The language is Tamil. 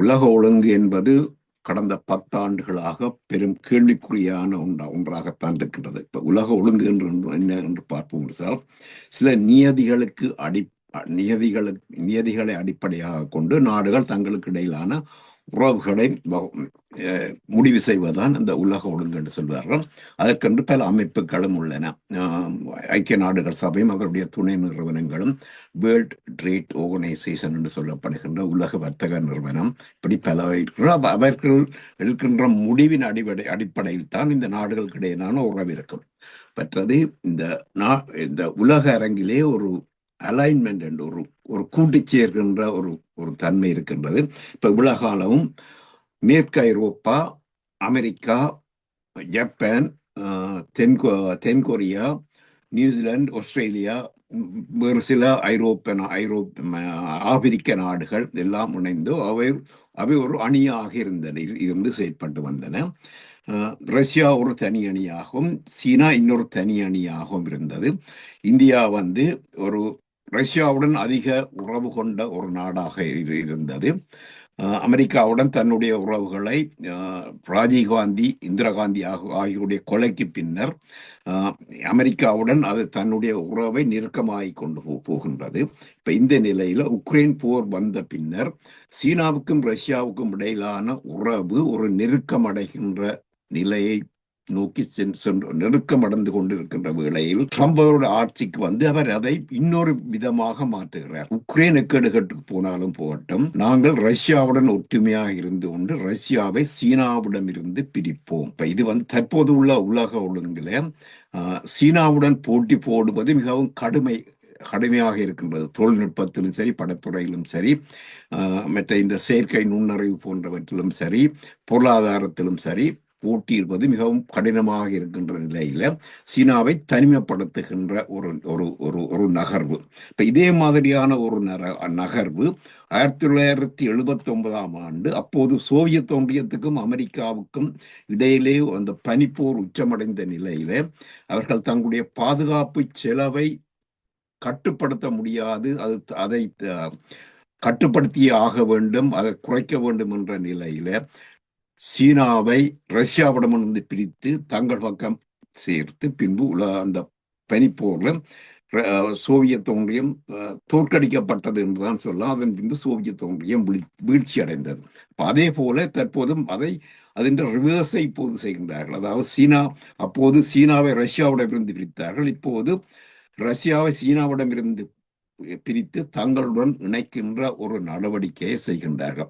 உலக ஒழுங்கு என்பது கடந்த 10 ஆண்டுகளாக பெரும் கேள்விக்குறியான ஒன்றாகத்தான் இருக்கின்றது. இப்ப உலக ஒழுங்கு என்று என்ன என்று பார்ப்போம் என்றால், சில நியதிகளை அடிப்படையாக கொண்டு நாடுகள் தங்களுக்கு இடையிலான உறவுகளை முடிவு செய்வதுதான் இந்த உலக ஒழுங்கு என்று சொல்வார்கள். அதற்கென்று பல அமைப்புகளும் உள்ளன. ஐக்கிய நாடுகள் சபையும் அதனுடைய துணை நிறுவனங்களும், வேர்ல்ட் ட்ரேட் ஆர்கனைசேஷன் என்று சொல்லப்படுகின்ற உலக வர்த்தக நிறுவனம், இப்படி பல அவர்கள் எடுக்கின்ற முடிவின் அடிப்படையில் தான் இந்த நாடுகளுக்கு இடையிலான உறவு இருக்கும். மற்றது இந்த உலக அரங்கிலே ஒரு அலைன்மெண்ட் என்று ஒரு கூட்டு சேர்க்கின்ற ஒரு தன்மை இருக்கின்றது. இப்ப உலகாலமும் மேற்கு ஐரோப்பா, அமெரிக்கா, ஜப்பான், தென்கொரியா, நியூசிலாந்து, ஆஸ்திரேலியா, வேறு சில ஆப்பிரிக்க நாடுகள் எல்லாம் இணைந்து அவை ஒரு அணியாக இருந்து செயற்பட்டு வந்தன. ரஷ்யா ஒரு தனி அணியாகவும் சீனா இன்னொரு தனி அணியாகவும் இருந்தது. இந்தியா ஒரு ரஷ்யாவுடன் அதிக உறவு கொண்ட ஒரு நாடாக இருந்தது. அமெரிக்காவுடன் தன்னுடைய உறவுகளை ராஜீவ்காந்தி, இந்திரா காந்தி ஆகியோருடைய கொலைக்கு பின்னர் அமெரிக்காவுடன் அது தன்னுடைய உறவை நெருக்கமாகி கொண்டு போகின்றது. இப்ப இந்த நிலையில உக்ரைன் போர் வந்த பின்னர் சீனாவுக்கும் ரஷ்யாவுக்கும் இடையிலான உறவு ஒரு நெருக்கமடைகின்ற நிலையை நோக்கி நெருக்கமடைந்து கொண்டிருக்கின்ற வேளையில் ட்ரம்ப் அவரோட ஆட்சிக்கு அவர் அதை இன்னொரு விதமாக மாற்றுகிறார். உக்ரைன் எக்கேடுகட்டு போனாலும் போகட்டும், நாங்கள் ரஷ்யாவுடன் ஒற்றுமையாக இருந்து கொண்டு ரஷ்யாவை சீனாவிடம் இருந்து பிரிப்போம். இப்ப இது தற்போது உள்ள உலக ஒழுங்குல சீனாவுடன் போட்டி போடுவது மிகவும் கடுமையாக இருக்கின்றது. தொழில்நுட்பத்திலும் சரி, படத்துறையிலும் சரி, மற்ற இந்த செயற்கை நுண்ணறிவு போன்றவற்றிலும் சரி, பொருளாதாரத்திலும் சரி போட்டியிடுவது மிகவும் கடினமாக இருக்கின்ற நிலையில சீனாவை தனிமைப்படுத்துகின்ற ஒரு நகர்வு. இப்ப இதே மாதிரியான ஒரு நகர்வு 1979 அப்போது சோவியத் ஒன்றியத்துக்கும் அமெரிக்காவுக்கும் இடையிலே அந்த பனிப்போர் உச்சமடைந்த நிலையில அவர்கள் தங்களுடைய பாதுகாப்பு செலவை கட்டுப்படுத்த முடியாது, அதை கட்டுப்படுத்தியே ஆக வேண்டும், அதை குறைக்க வேண்டும் என்ற நிலையில சீனாவை ரஷ்யாவிடமிருந்து பிரித்து தங்கள் பக்கம் சேர்த்து பின்பு அந்த பனிப்போர்ல சோவியத் ஒன்றியம் தோற்கடிக்கப்பட்டது என்றுதான் சொல்லலாம். அதன் பின்பு சோவியத் ஒன்றியம் வீழ்ச்சி அடைந்தது. அதே போல தற்போதும் அதன் ரிவர்ஸை இப்போது செய்கின்றார்கள். அதாவது அப்போது சீனாவை ரஷ்யாவிடமிருந்து பிரித்தார்கள், இப்போது ரஷ்யாவை சீனாவிடமிருந்து பிரித்து தங்களுடன் இணைக்கின்ற ஒரு நடவடிக்கையை செய்கின்றார்கள்.